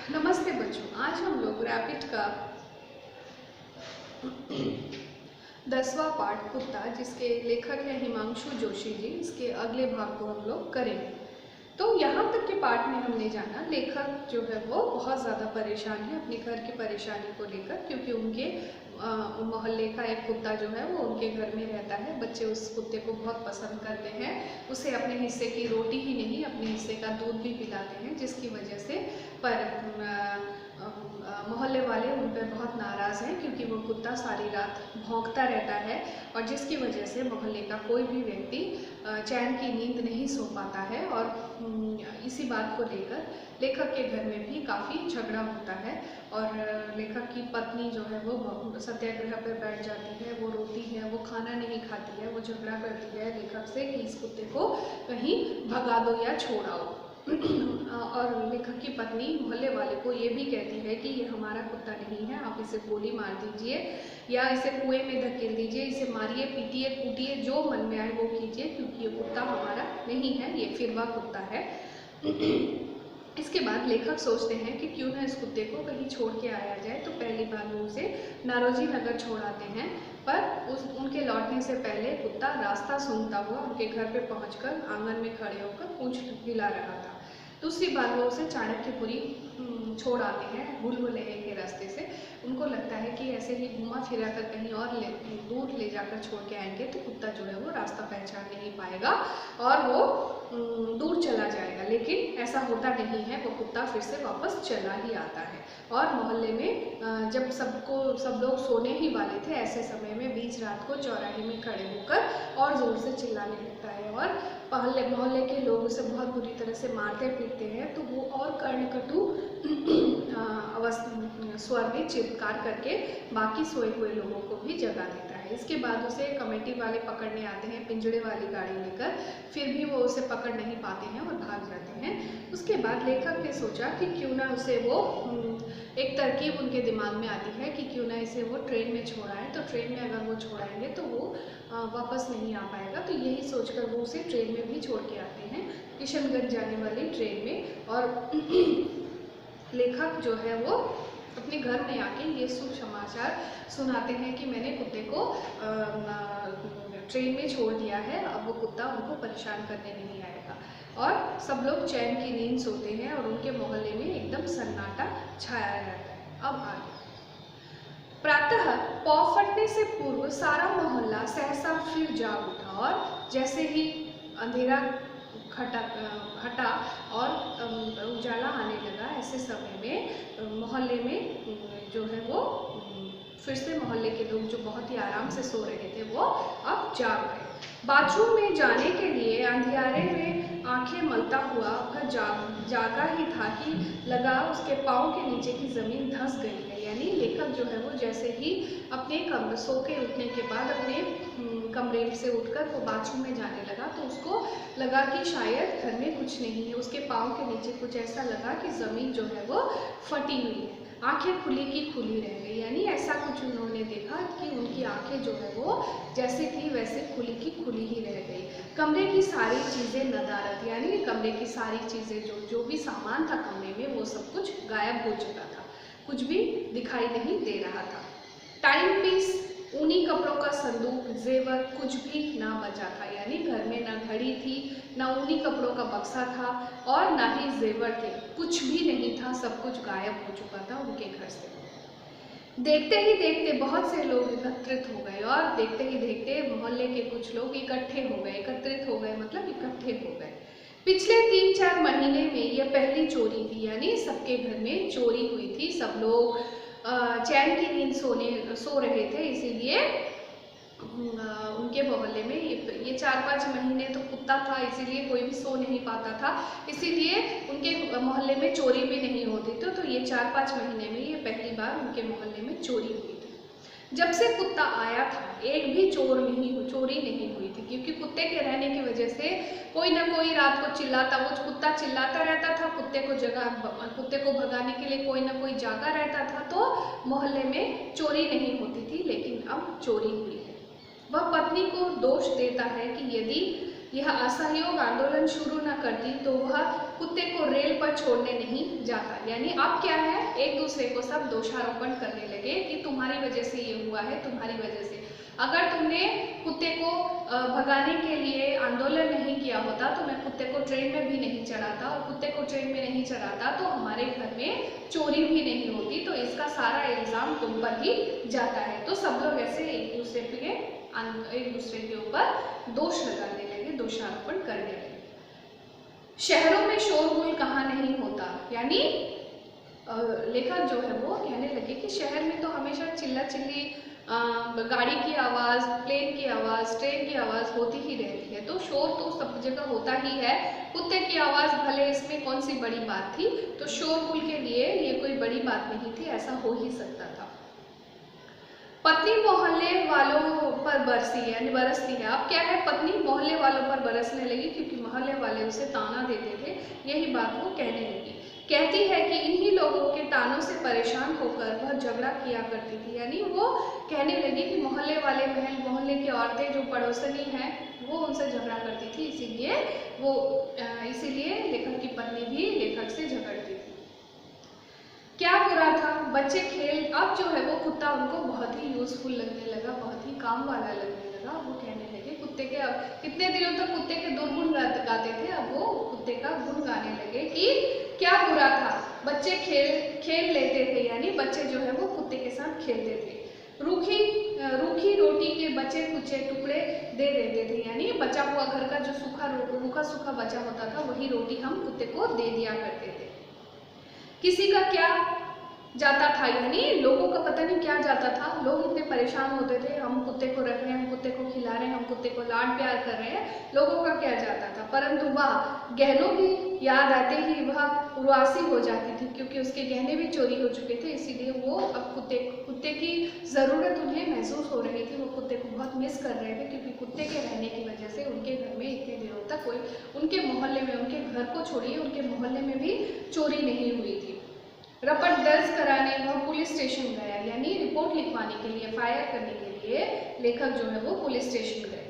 नमस्ते बच्चों, आज हम लोग रैपिड का 10वां पार्ट कुत्ता, जिसके लेखक हैं हिमांशु जोशी जी, इसके अगले भाग को हम लोग करेंगे। तो यहाँ तक के पार्ट में हमने जाना लेखक जो है वो बहुत ज़्यादा परेशान है अपने घर की परेशानी को लेकर, क्योंकि उनके मोहल्ले का एक कुत्ता जो है वो उनके घर में रहता है। बच्चे उस कुत्ते को बहुत पसंद करते हैं, उसे अपने हिस्से की रोटी ही नहीं अपने हिस्से का दूध भी पिलाते हैं, जिसकी वजह से मोहल्ले वाले उन पर बहुत नाराज़ हैं, क्योंकि वो कुत्ता सारी रात भौंकता रहता है और जिसकी वजह से मोहल्ले का कोई भी व्यक्ति चैन की नींद नहीं सो पाता है। और इसी बात को लेकर लेखक के घर में भी काफ़ी झगड़ा होता है और लेखक की पत्नी जो है वो सत्याग्रह पर बैठ जाती है, वो रोती है, वो खाना नहीं खाती है, वो झगड़ा करती है लेखक से कि इस कुत्ते को कहीं भगा दो या छोड़ाओ। और लेखक की पत्नी मोहल्ले वाले को ये भी कहती है कि ये हमारा कुत्ता नहीं है, आप इसे गोली मार दीजिए या इसे कुएं में धकेल दीजिए, इसे मारिए, पीटिए, कूटिए, जो मन में आए वो कीजिए, क्योंकि ये कुत्ता हमारा नहीं है, ये फिरवा कुत्ता है। इसके बाद लेखक सोचते हैं कि क्यों ना इस कुत्ते को कहीं छोड़ के आया जाए। तो पहली बार वो उसे नारोजी नगर छोड़ाते हैं, पर उनके लौटने से पहले कुत्ता रास्ता सूंघता हुआ उनके घर पे पहुंचकर आंगन में खड़े होकर पूंछ हिला रहा था। दूसरी बार वो उसे चाणक्यपुरी छोड़ आते हैं भूल-भुलैया के रास्ते से। उनको लगता है कि ऐसे ही घुमा फिरा कर कहीं और दूर ले जाकर छोड़ के आएंगे तो कुत्ता जो है वो रास्ता पहचान नहीं पाएगा और वो दूर चला जाएगा, लेकिन ऐसा होता नहीं है। वो कुत्ता फिर से वापस चला ही आता है और मोहल्ले में जब सब लोग सोने ही वाले थे, ऐसे समय में बीच रात को चौराहे में खड़े होकर और ज़ोर से चिल्लाने लगता है और मोहल्ले के लोग उसे बहुत बुरी तरह से मारते पीटते हैं। तो वो और कर्णकटु स्वर में चित्कार करके बाकी सोए हुए लोगों को भी जगा देता है। इसके बाद उसे कमेटी वाले पकड़ने आते हैं पिंजड़े वाली गाड़ी लेकर, फिर भी वो उसे पकड़ नहीं पाते हैं और भाग जाते हैं। उसके बाद लेखक ने सोचा कि क्यों ना उसे वो एक तरकीब उनके दिमाग में आती है कि क्यों ना इसे वो ट्रेन में छोड़ाएं। तो ट्रेन में अगर वो छोड़ाएंगे तो वो वापस नहीं आ पाएगा। तो यही सोचकर वो उसे ट्रेन में भी छोड़ के आते हैं, किशनगंज जाने वाली ट्रेन में। और लेखक जो है वो अपने घर में आके ये शुभ समाचार सुनाते हैं कि मैंने कुत्ते को ट्रेन में छोड़ दिया है, अब वो कुत्ता उनको परेशान करने नहीं आएगा। और सब लोग चैन की नींद सोते हैं और उनके मोहल्ले में एकदम सन्नाटा छाया रहता है। अब आगे प्रातः पौ फटने से पूर्व सारा मोहल्ला सहसा फिर जाग उठा और जैसे ही अंधेरा हटा और उजाला आने लगा, ऐसे समय में मोहल्ले में जो है वो फिर से मोहल्ले के लोग जो बहुत ही आराम से सो रहे थे वो अब जाग गए। बाथरूम में जाने के लिए अंधियारे में आंखें मलता हुआ वह जागा ही था कि लगा उसके पाँव के नीचे की ज़मीन धंस गई है। यानी लेखक जो है वो जैसे ही अपने सो के उठने के बाद अपने कमरे से उठकर वो बाथरूम में जाने लगा तो उसको लगा कि शायद घर में कुछ नहीं है। उसके पाँव के नीचे कुछ ऐसा लगा कि ज़मीन जो है वो फटी हुई है। आंखें खुली की खुली रह गई, यानी ऐसा कुछ उन्होंने देखा कि उनकी आंखें जो है वो जैसे थी वैसे खुली की खुली ही रह गई। कमरे की सारी चीज़ें नदारद, यानी कमरे की सारी चीज़ें जो भी सामान था कमरे में वो सब कुछ गायब हो चुका था, कुछ भी दिखाई नहीं दे रहा था। टाइम पीस, ऊनी कपड़ों का संदूक, जेवर कुछ भी ना बचा था। यानी घर में ना घड़ी थी, ना ऊनी कपड़ों का बक्सा था और ना ही जेवर थे, कुछ भी नहीं था, सब कुछ गायब हो चुका था उनके घर से। देखते ही देखते बहुत से लोग एकत्रित हो गए और देखते ही देखते मोहल्ले के कुछ लोग एकत्रित हो गए मतलब इकट्ठे हो गए। पिछले 3-4 महीने में यह पहली चोरी थी, यानी सबके घर में चोरी हुई थी। सब लोग चैन की नींद सो रहे थे, इसीलिए उनके मोहल्ले में ये 4-5 महीने तो कुत्ता था, इसीलिए कोई भी सो नहीं पाता था, इसीलिए उनके मोहल्ले में चोरी भी नहीं होती थी। तो ये 4-5 महीने में ये पहली बार उनके मोहल्ले में चोरी हुई थी। जब से कुत्ता आया था एक भी चोरी नहीं हुई थी, क्योंकि कुत्ते के रहने की वजह से कोई ना कोई रात को वो कुत्ता चिल्लाता रहता था, कुत्ते को भगाने के लिए कोई ना कोई जागा रहता था, तो मोहल्ले में चोरी नहीं होती थी। लेकिन अब चोरी हुई है। वह पत्नी को दोष देता है कि यह असहयोग आंदोलन शुरू न करती तो वह कुत्ते को रेल पर छोड़ने नहीं जाता। यानी अब क्या है, एक दूसरे को सब दोषारोपण करने लगे कि तुम्हारी वजह से ये हुआ है, तुम्हारी वजह से। अगर तुमने कुत्ते को भगाने के लिए आंदोलन नहीं किया होता तो मैं कुत्ते को ट्रेन में भी नहीं चढ़ाता, और कुत्ते को ट्रेन में नहीं चढ़ाता तो हमारे घर में चोरी भी नहीं होती, तो इसका सारा इल्ज़ाम तुम पर ही जाता है। तो सब लोग ऐसे एक दूसरे के ऊपर दोष लगाने लगे, दोषारोपण करने लगे। शहरों में शोरगुल कहाँ नहीं होता, यानी लेखक जो है वो कहने लगे कि शहर में तो हमेशा चिल्ला चिल्ली, गाड़ी की आवाज़, प्लेन की आवाज़, ट्रेन की आवाज़ होती ही रहती है, तो शोर तो सब जगह होता ही है। कुत्ते की आवाज़ भले इसमें कौन सी बड़ी बात थी, तो शोरगुल के लिए ये कोई बड़ी बात नहीं थी, ऐसा हो ही सकता था। पत्नी मोहल्ले वालों पर बरसती है। अब क्या है, पत्नी मोहल्ले वालों पर बरसने लगी क्योंकि मोहल्ले वाले उसे ताना देते थे, यही बात वो कहने लगी। कहती है कि इन्हीं लोगों के तानों से परेशान होकर वह झगड़ा किया करती थी। यानी वो कहने लगी कि मोहल्ले वाले मोहल्ले की औरतें जो पड़ोसनी हैं वो उनसे झगड़ा करती थी, इसीलिए लेखक की पत्नी भी लेखक से झगड़ती थी। क्या बुरा था, बच्चे खेल, अब जो है वो कुत्ता उनको बहुत ही यूजफुल लगने लगा, बहुत ही काम वाला लगने लगा। वो कहने लगे कुत्ते के, अब कितने दिनों तक कुत्ते के दुर्गुण गाते थे, अब वो कुत्ते का गुण गाने लगे कि क्या बुरा था, बच्चे खेल लेते थे, यानी बच्चे जो है वो कुत्ते के साथ खेलते थे। रूखी रोटी के बचे कुचे टुकड़े दे देते थे, यानी बचा हुआ घर का जो रूखा सूखा बचा होता था वही रोटी हम कुत्ते को दे दिया करते थे। किसी का क्या जाता था, यानी लोगों का पता नहीं क्या जाता था, लोग इतने परेशान होते थे, हम कुत्ते को रख रहे हैं, हम कुत्ते को खिला रहे हैं, हम कुत्ते को लाड प्यार कर रहे हैं, लोगों का क्या जाता था। परंतु वह गहनों की याद आते ही वह उदासी हो जाती थी, क्योंकि उसके गहने भी चोरी हो चुके थे, इसीलिए वो अब कुत्ते की ज़रूरत उन्हें महसूस हो रही थी। वो कुत्ते को बहुत मिस कर रहे थे, क्योंकि कुत्ते के रहने की वजह से उनके घर में इतने दिनों तक कोई, उनके मोहल्ले में, उनके घर को छोड़िए उनके मोहल्ले में भी चोरी नहीं हुई थी। रपट दर्ज कराने वह पुलिस स्टेशन गया, यानी रिपोर्ट लिखवाने के लिए, फायर करने के लिए लेखक जो है वो पुलिस स्टेशन गए।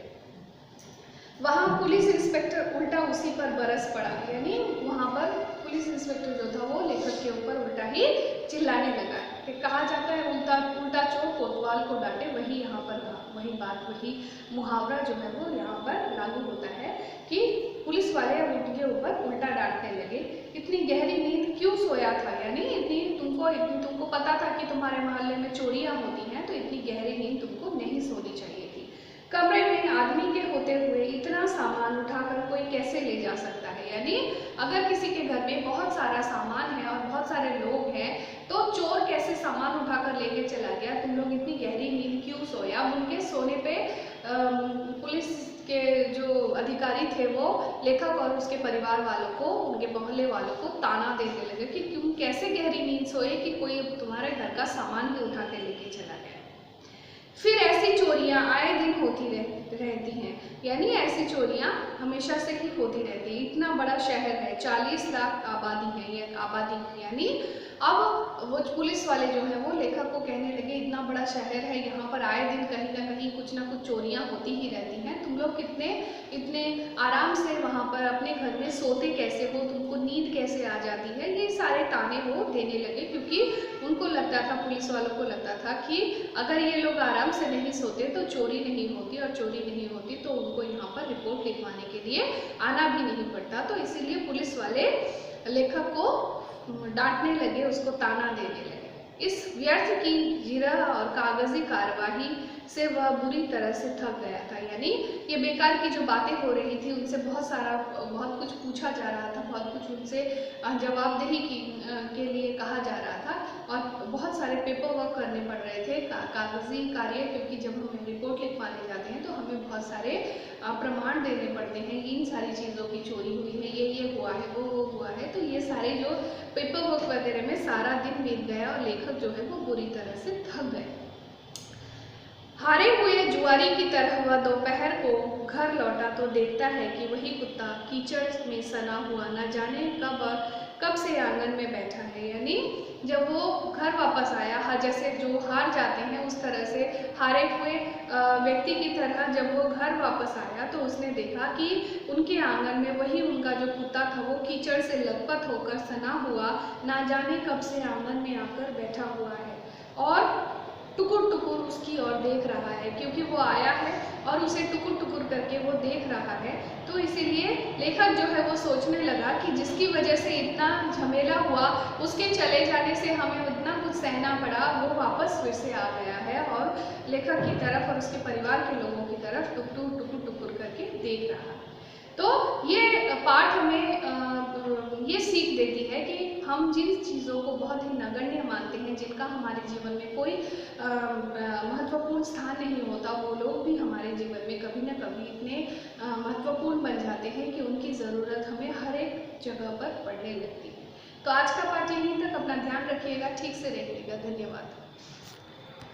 वहाँ पुलिस इंस्पेक्टर उल्टा उसी पर बरस पड़ा, यानी वहाँ पर पुलिस इंस्पेक्टर जो था वो लेखक के ऊपर उल्टा ही चिल्लाने लगा कि कहा जाता है उल्टा चोर कोतवाल को डांटे, वही यहाँ पर वही बात, वही मुहावरा जो है वो यहाँ पर लागू होता है कि पुलिस वाले उनके ऊपर उल्टा डांटने लगे। इतनी गहरी नींद क्यों सोया था, यानी तुमको पता था कि तुम्हारे मोहल्ले में चोरियां होती हैं, तो इतनी गहरी नींद तुमको नहीं सोनी चाहिए थी। कमरे में आदमी के होते हुए इतना सामान उठाकर कोई कैसे ले जा सकता है, यानी अगर किसी के घर में बहुत सारा सामान है और बहुत सारे लोग हैं तो चोर कैसे सामान उठाकर लेके चला गया, तुम लोग इतनी गहरी नींद क्यों सोए। अब उनके सोने पे पुलिस के जो अधिकारी थे वो लेखक और उसके परिवार वालों को, उनके मोहल्ले वालों को ताना देने लगे कि तुम कैसे गहरी नींद सोए कि कोई तुम्हारे घर का सामान ही उठा के लेके चला गया। फिर ऐसी चोरियां आए दिन होती रहती हैं, यानी ऐसी चोरियां हमेशा से ही होती रहती है। इतना बड़ा शहर है, 40 लाख आबादी है, ये आबादी, यानी अब वो पुलिस वाले जो है वो लेखक को कहने लगे इतना बड़ा शहर है, यहाँ पर आए दिन कहीं ना कहीं कुछ ना कुछ चोरियां होती ही रहती हैं, तुम लोग इतने आराम से वहाँ पर अपने घर में सोते कैसे हो, तुमको नींद कैसे आ जाती है, ये सारे ताने वो देने लगे, क्योंकि उनको लगता था, पुलिस वालों को लगता था कि अगर ये लोग आराम से नहीं सोते तो चोरी नहीं होती, और चोरी नहीं होती तो उनको यहाँ पर रिपोर्ट लिखवाने के लिए आना भी नहीं पड़ता। तो इसीलिए पुलिस वाले लेखक को डांटने लगे, उसको ताना देने लगे। इस व्यर्थ की जिरह और कागजी कार्यवाही से वह बुरी तरह से थक गया था, यानी ये बेकार की जो बातें हो रही थी, उनसे बहुत कुछ पूछा जा रहा था, बहुत कुछ उनसे जवाबदेही के लिए कहा जा रहा था, और बहुत सारे पेपर वर्क करने पड़ रहे थे, कागजी कार्य, क्योंकि जब हम रिपोर्ट लिखवाने जाते हैं तो हमें बहुत सारे प्रमाण देने पड़ते हैं, इन सारी चीज़ों की चोरी हुई है, ये हुआ है, वो हुआ है, तो ये सारे जो पेपर वर्क वगैरह में सारा दिन बीत गया और लेखक जो है वो बुरी तरह से थक गए। हारे हुए जुआरी की तरह वह दोपहर को घर लौटा तो देखता है कि वही कुत्ता कीचड़ में सना हुआ न जाने कब कब से आंगन में बैठा है। यानी जब वो घर वापस आया, जैसे जो हार जाते हैं उस तरह से हारे हुए व्यक्ति की तरह जब वो घर वापस आया तो उसने देखा कि उनके आंगन में वही उनका जो कुत्ता था वो कीचड़ से लथपथ होकर सना हुआ ना जाने कब से आंगन में आकर बैठा हुआ है और टुकुर टुकुर उसकी ओर देख रहा है, क्योंकि वो आया है और उसे टुकुर टुकुर करके वो देख रहा है। तो इसीलिए लेखक जो है वो सोचने लगा कि जिसकी वजह से इतना झमेला हुआ, उसके चले जाने से हमें उतना कुछ सहना पड़ा, वो वापस फिर से आ गया है और लेखक की तरफ और उसके परिवार के लोगों की तरफ टुकुर टुकुर टुकुर करके देख रहा है। तो ये पाठ हमें ये सीख देती है कि हम जिन चीज़ों को बहुत ही नगण्य मानते हैं, जिनका हमारे जीवन में कोई महत्वपूर्ण स्थान नहीं होता, वो लोग भी हमारे जीवन में कभी न कभी इतने महत्वपूर्ण बन जाते हैं कि उनकी ज़रूरत हमें हर एक जगह पर पड़ने लगती है। तो आज का पाठ यहीं तक। अपना ध्यान रखिएगा, ठीक से रहिएगा। धन्यवाद।